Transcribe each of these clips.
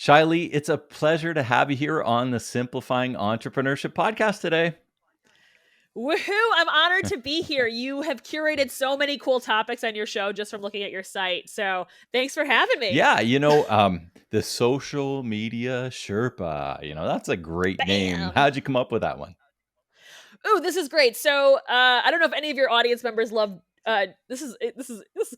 Shaily, it's a pleasure to have you here on the Simplifying Entrepreneurship podcast today. Woohoo! I'm honored to be here. You have curated so many cool topics on your show just from looking at your site. So thanks for having me. Yeah, the social media Sherpa, that's a great name. Bam! How'd you come up with that one? Ooh, this is great. So I don't know if any of your audience members love. This is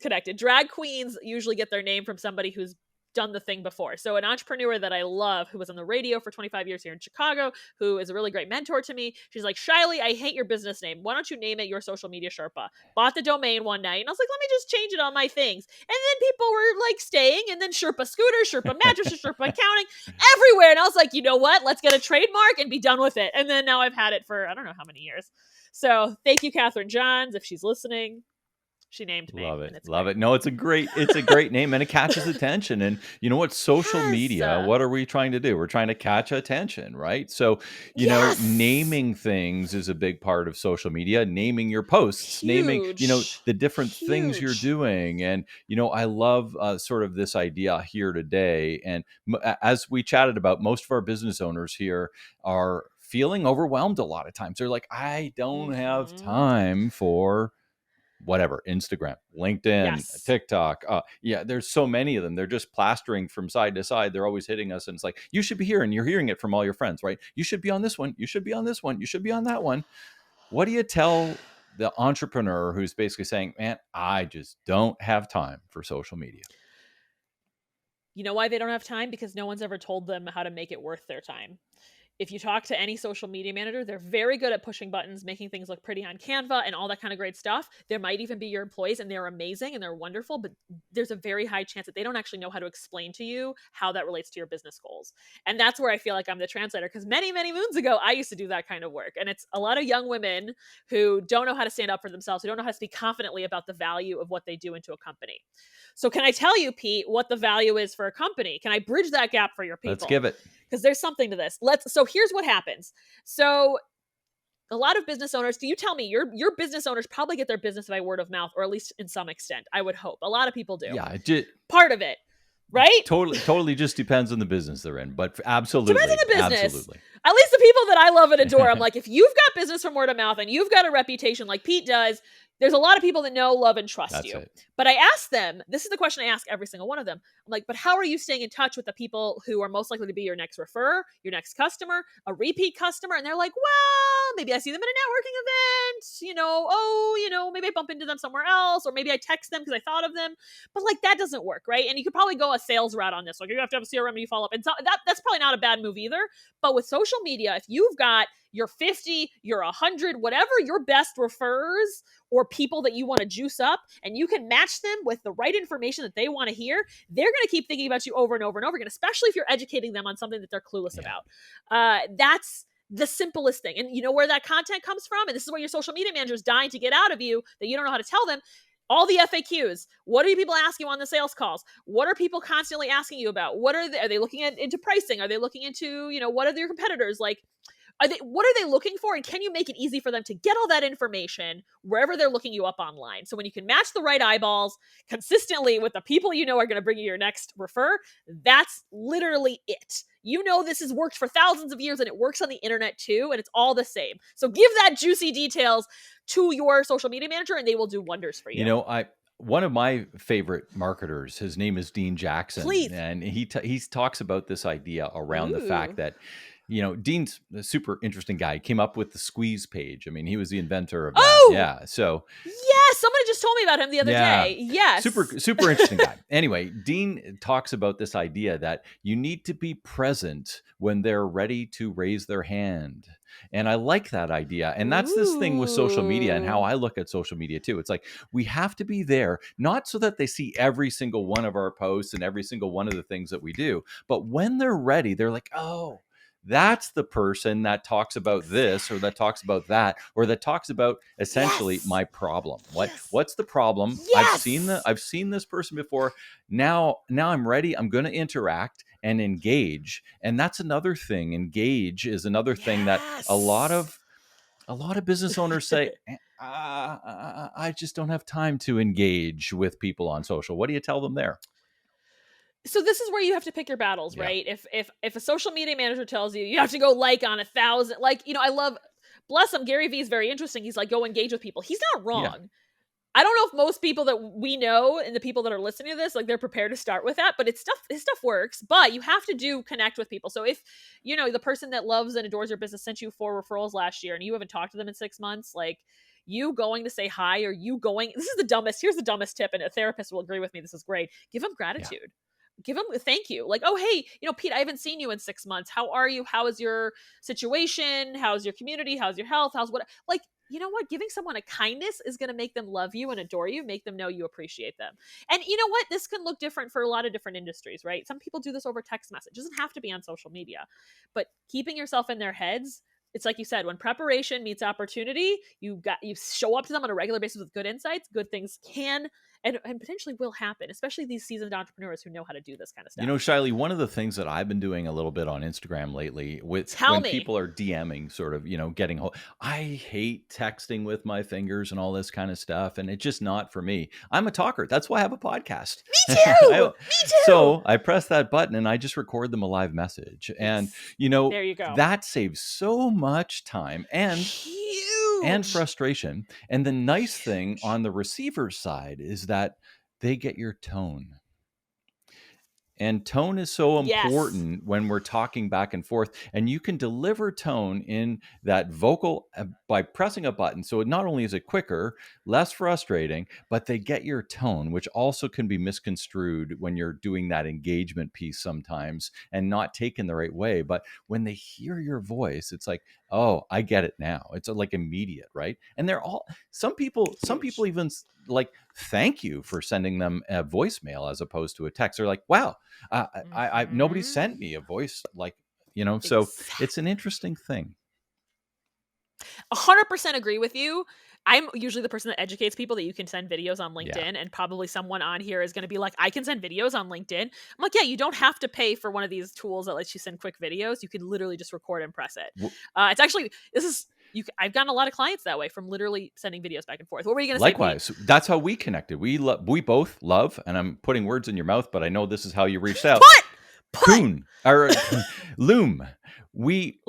connected. Drag queens usually get their name from somebody who's done the thing before. So an entrepreneur that I love, who was on the radio for 25 years here in Chicago, who is a really great mentor to me. She's like, Shaily, I hate your business name. Why don't you name it Your Social Media Sherpa? Bought the domain one night, and I was like, let me just change it on my things. And then people were like staying, and then Sherpa scooters, Sherpa mattresses, Sherpa accounting, everywhere. And I was like, you know what? Let's get a trademark and be done with it. And then now I've had it for I don't know how many years. So thank you, Catherine Johns, if she's listening. She named me. Love it. Love it. No, it's a great name, and it catches attention. And you know what? Social media, what are we trying to do? We're trying to catch attention, right? So, naming things is a big part of social media, naming your posts, naming, the different things you're doing. And, I love sort of this idea here today. And as we chatted about, most of our business owners here are feeling overwhelmed a lot of times. They're like, I don't have time for whatever, Instagram, LinkedIn, TikTok. There's so many of them. They're just plastering from side to side. They're always hitting us. And it's like, you should be here. And you're hearing it from all your friends, right? You should be on this one. You should be on this one. You should be on that one. What do you tell the entrepreneur who's basically saying, man, I just don't have time for social media? You know why they don't have time? Because no one's ever told them how to make it worth their time. If you talk to any social media manager, they're very good at pushing buttons, making things look pretty on Canva and all that kind of great stuff. There might even be your employees, and they're amazing and they're wonderful, but there's a very high chance that they don't actually know how to explain to you how that relates to your business goals. And that's where I feel like I'm the translator, because many, many moons ago, I used to do that kind of work. And it's a lot of young women who don't know how to stand up for themselves, who don't know how to speak confidently about the value of what they do into a company. So can I tell you, Pete, what the value is for a company? Can I bridge that gap for your people? Let's give it. Because there's something to this. So here's what happens. So a lot of business owners, do you tell me your business owners probably get their business by word of mouth, or at least in some extent, I would hope. A lot of people do. Yeah. Part of it, right? Totally just depends on the business they're in, but absolutely. Depends on the business. Absolutely. At least the people that I love and adore, I'm like, if you've got business from word of mouth and you've got a reputation like Pete does, there's a lot of people that know, love, and trust you. But I ask them, this is the question I ask every single one of them. I'm like, but how are you staying in touch with the people who are most likely to be your next referrer, your next customer, a repeat customer? And they're like, well, maybe I see them at a networking event, maybe I bump into them somewhere else, or maybe I text them because I thought of them. But like, that doesn't work, right? And you could probably go a sales route on this. Like, you have to have a CRM and you follow up. And so that's probably not a bad move either. But with social media, if you've got your 50, your 100, whatever your best refers or people that you want to juice up, and you can match them with the right information that they want to hear, they're going to keep thinking about you over and over and over again, especially if you're educating them on something that they're clueless about. That's the simplest thing. And you know where that content comes from? And this is what your social media manager is dying to get out of you that you don't know how to tell them. All the FAQs. What do people ask you on the sales calls? What are people constantly asking you about? Are they looking into pricing? Are they looking into, what are their competitors like? What are they looking for? And can you make it easy for them to get all that information wherever they're looking you up online? So when you can match the right eyeballs consistently with the people you know are going to bring you your next refer, that's literally it. This has worked for thousands of years, and it works on the internet too, and it's all the same. So give that juicy details to your social media manager, and they will do wonders for you. One of my favorite marketers, his name is Dean Jackson. Please. And he talks about this idea around the fact that, Dean's a super interesting guy. He came up with the squeeze page. I mean, he was the inventor of that. Oh! Yeah. So yes, somebody just told me about him the other day. Yes. Super interesting guy. Anyway, Dean talks about this idea that you need to be present when they're ready to raise their hand. And I like that idea. And that's this thing with social media and how I look at social media too. It's like, we have to be there, not so that they see every single one of our posts and every single one of the things that we do, but when they're ready, they're like, oh, that's the person that talks about this, or that talks about that, or that talks about essentially my problem. What's the problem? Yes. I've seen this person before. Now I'm ready. I'm going to interact and engage. And that's another thing. Engage is another thing that a lot of business owners say, I just don't have time to engage with people on social. What do you tell them there? So this is where you have to pick your battles, Yeah. right? If a social media manager tells you you have to go like on 1,000, like, I love, bless him, Gary Vee is very interesting. He's like, go engage with people. He's not Yeah. wrong. I don't know if most people that we know and the people that are listening to this, like, they're prepared to start with that, but his stuff works, but you have to connect with people. So if, the person that loves and adores your business sent you 4 referrals last year and you haven't talked to them in 6 months, like, you going to say hi, or here's the dumbest tip, and a therapist will agree with me. This is great. Give them Yeah. gratitude. Give them a thank you. Like, oh, hey, Pete, I haven't seen you in 6 months. How are you? How is your situation? How's your community? How's your health? How's what? Like, you know what? Giving someone a kindness is going to make them love you and adore you, make them know you appreciate them. And you know what? This can look different for a lot of different industries, right? Some people do this over text message. It doesn't have to be on social media, but keeping yourself in their heads. It's like you said, when preparation meets opportunity, you show up to them on a regular basis with good insights, good things can and potentially will happen, especially these seasoned entrepreneurs who know how to do this kind of stuff. Shaily, one of the things that I've been doing a little bit on Instagram lately, with Tell when me. people are DMing, sort of, getting I hate texting with my fingers and all this kind of stuff, and it's just not for me. I'm a talker. That's why I have a podcast. Me too. Me too. So I press that button and I just record them a live message, and Yes. There you go. that saves so much time and Huge. frustration. And the nice thing on the receiver's side is that they get your tone. And tone is so Yes. important when we're talking back and forth. And you can deliver tone in that vocal by pressing a button. So not only is it quicker, less frustrating, but they get your tone, which also can be misconstrued when you're doing that engagement piece sometimes and not taken the right way. But when they hear your voice, it's like, oh, I get it now. It's like immediate, right? And some people even like thank you for sending them a voicemail as opposed to a text. They're like, wow, nobody sent me a voice, like, so it's an interesting thing. 100% agree with you. I'm usually the person that educates people that you can send videos on LinkedIn, Yeah. and probably someone on here is going to be like, I can send videos on LinkedIn. I'm like, yeah, you don't have to pay for one of these tools that lets you send quick videos. You can literally just record and press it. It's actually, I've gotten a lot of clients that way from literally sending videos back and forth. What were you going to say, Pete? Likewise, that's how we connected. We both love, and I'm putting words in your mouth, but I know this is how you reached out. Coon or Loom. We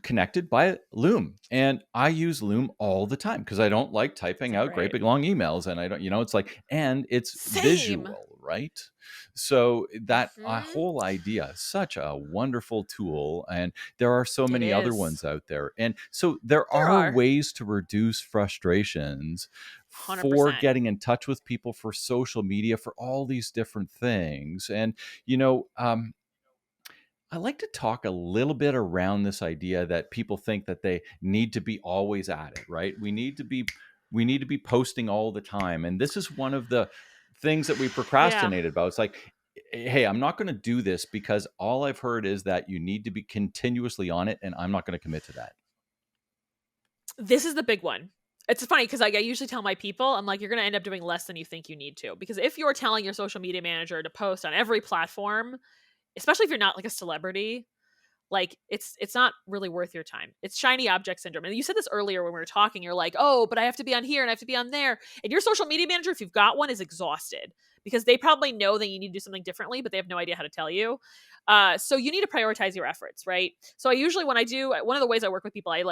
connected by Loom, and I use Loom all the time because I don't like typing out great big long emails, and I don't, it's like, and it's visual, right? So that whole idea, such a wonderful tool, and there are so many other ones out there, and so there are ways to reduce frustrations 100%. for getting in touch with people, for social media, for all these different things. And I like to talk a little bit around this idea that people think that they need to be always at it, right? We need to be posting all the time. And this is one of the things that we procrastinated about. It's like, hey, I'm not going to do this because all I've heard is that you need to be continuously on it, and I'm not going to commit to that. This is the big one. It's funny because I usually tell my people, I'm like, you're going to end up doing less than you think you need to. Because if you're telling your social media manager to post on every platform, especially if you're not like a celebrity, like it's not really worth your time. It's shiny object syndrome. And you said this earlier when we were talking, you're like, oh, but I have to be on here and I have to be on there. And your social media manager, if you've got one, is exhausted because they probably know that you need to do something differently, but they have no idea how to tell you. So you need to prioritize your efforts, right? So I usually, when I do, one of the ways I work with people, I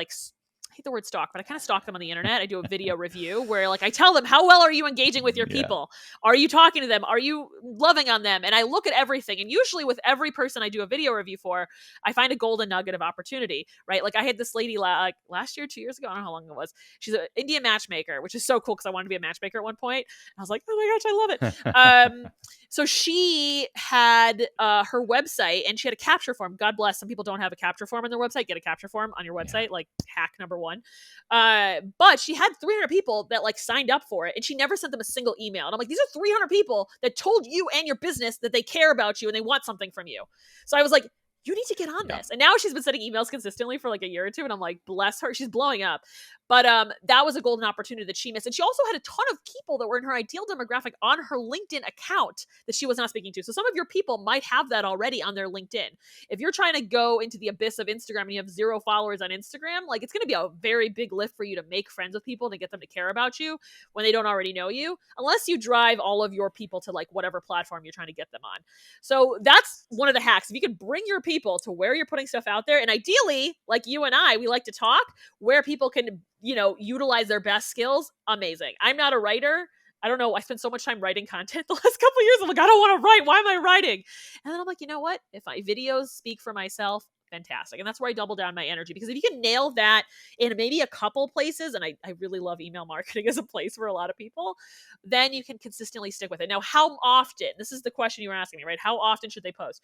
hate the word stalk, but I kind of stalk them on the internet. I do a video review where like I tell them, how well are you engaging with your people? Are you talking to them? Are you loving on them? And I look at everything. And usually with every person I do a video review for, I find a golden nugget of opportunity, right? Like I had this lady last year, 2 years ago, I don't know how long it was. She's an Indian matchmaker, which is so cool because I wanted to be a matchmaker at one point. And I was like, oh my gosh, I love it. So she had her website and she had a capture form. God bless. Some people don't have a capture form on their website. Get a capture form on your website, like hack number one. But she had 300 people that like signed up for it and she never sent them a single email. And I'm like, these are 300 people that told you and your business that they care about you and they want something from you. So I was like, you need to get on Yeah. this. And now she's been sending emails consistently for like a year or two. And I'm like, bless her. She's blowing up. But that was a golden opportunity that she missed. And she also had a ton of people that were in her ideal demographic on her LinkedIn account that she was not speaking to. So some of your people might have that already on their LinkedIn. If you're trying to go into the abyss of Instagram and you have 0 followers on Instagram, like, it's going to be a very big lift for you to make friends with people and to get them to care about you when they don't already know you, unless you drive all of your people to like whatever platform you're trying to get them on. So that's one of the hacks. If you can bring your people to where you're putting stuff out there, and ideally, like you and I, we like to talk where people can, utilize their best skills. Amazing. I'm not a writer. I don't know. I spent so much time writing content the last couple of years. I'm like, I don't want to write. Why am I writing? And then I'm like, you know what? If my videos speak for myself, fantastic. And that's where I double down my energy, because if you can nail that in maybe a couple places, and I really love email marketing as a place for a lot of people, then you can consistently stick with it. Now, how often? This is the question you were asking me, right? How often should they post?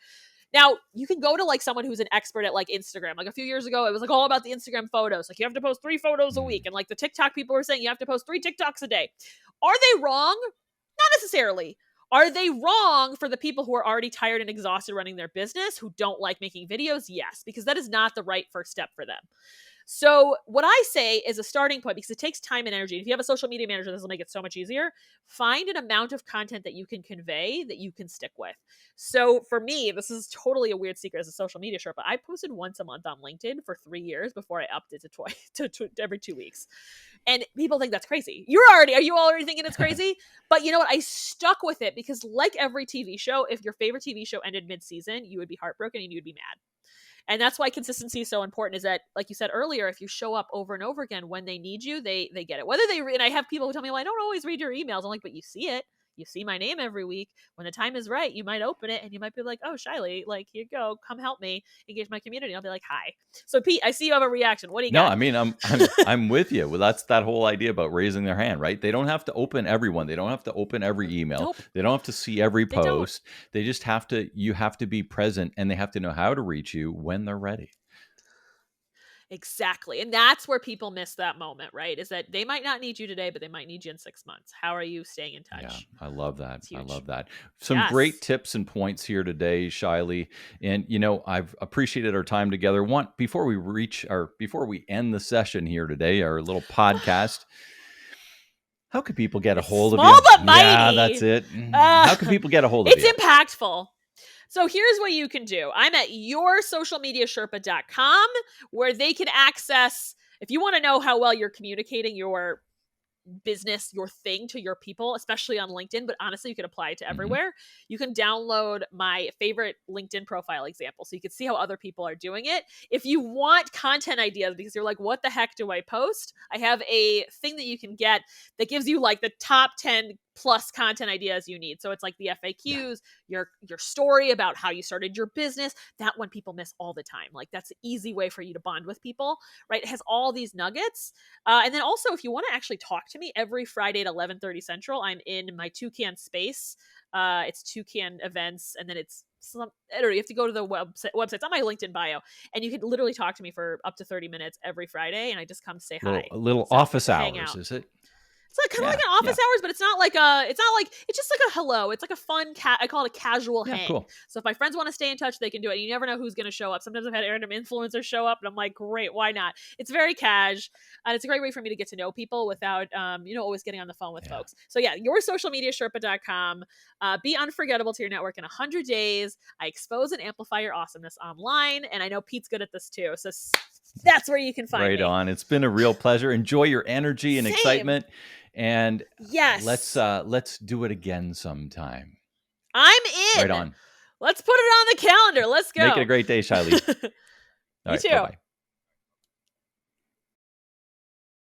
Now, you can go to like someone who's an expert at like Instagram. Like a few years ago, it was like all about the Instagram photos. Like you have to post 3 photos a week. And like the TikTok people were saying you have to post 3 TikToks a day. Are they wrong? Not necessarily. Are they wrong for the people who are already tired and exhausted running their business, who don't like making videos? Yes, because that is not the right first step for them. So what I say is a starting point, because it takes time and energy. If you have a social media manager, this will make it so much easier. Find an amount of content that you can convey that you can stick with. So for me, this is totally a weird secret as a social media Sherpa. I posted once a month on LinkedIn for 3 years before I upped it to twice to every 2 weeks. And people think that's crazy. Are you already thinking it's crazy? But you know what? I stuck with it because, like every TV show, if your favorite TV show ended mid-season, you would be heartbroken and you'd be mad. And that's why consistency is so important, is that, like you said earlier, if you show up over and over again when they need you, they get it. Whether they and I have people who tell me, well, I don't always read your emails. I'm like, but you see it. You see my name every week. When the time is right, you might open it and you might be like, oh, Shaily, like, here you go. Come help me engage my community. I'll be like, hi. So Pete, I see you have a reaction. What do you No, got? I mean, I'm with you. Well, that's that whole idea about raising their hand, right? They don't have to open everyone. They don't have to open every email. Nope. They don't have to see every They don't. post. They just you have to be present, and they have to know how to reach you when they're ready. Exactly. And that's where people miss that moment, right? Is that they might not need you today, but they might need you in 6 months. How are you staying in touch? Yeah, I love that. I love that. Some Yes. great tips and points here today, Shaily. And I've appreciated our time together. Before we end the session here today, our little podcast. How can people get a hold of you? Small but mighty. Yeah, that's it. How can people get a hold of you? It's impactful. So here's what you can do. I'm at yoursocialmediasherpa.com, where they can access, if you want to know how well you're communicating your business, your thing to your people, especially on LinkedIn, but honestly, you can apply it to everywhere. You can download my favorite LinkedIn profile example so you can see how other people are doing it. If you want content ideas because you're like, what the heck do I post? I have a thing that you can get that gives you like the top 10 plus content ideas you need. So it's like the FAQs, your story about how you started your business, that one people miss all the time. Like, that's an easy way for you to bond with people, right? It has all these nuggets. And then also, if you want to actually talk to me, every Friday at 11:30 Central, I'm in my Toucan space. It's Toucan events, and then it's I don't know, you have to go to the website. It's on my LinkedIn bio, and you can literally talk to me for up to 30 minutes every Friday, and I just come say hi. Little office hours, is it? It's like kind of like an office hours, but it's not like it's just like a hello. It's like a fun I call it a casual hang. Cool. So if my friends want to stay in touch, they can do it. You never know who's going to show up. Sometimes I've had random influencers show up, and I'm like, great, why not? It's very cash, and it's a great way for me to get to know people without, always getting on the phone with folks. So yeah, yoursocialmediasherpa.com. Be unforgettable to your network in 100 days. I expose and amplify your awesomeness online, and I know Pete's good at this too. So that's where you can find me. Right on. It's been a real pleasure. Enjoy your energy and excitement. And yes, let's do it again sometime. I'm in. Right on. Let's put it on the calendar. Let's go. Make it a great day, Shaily. You too. Bye-bye.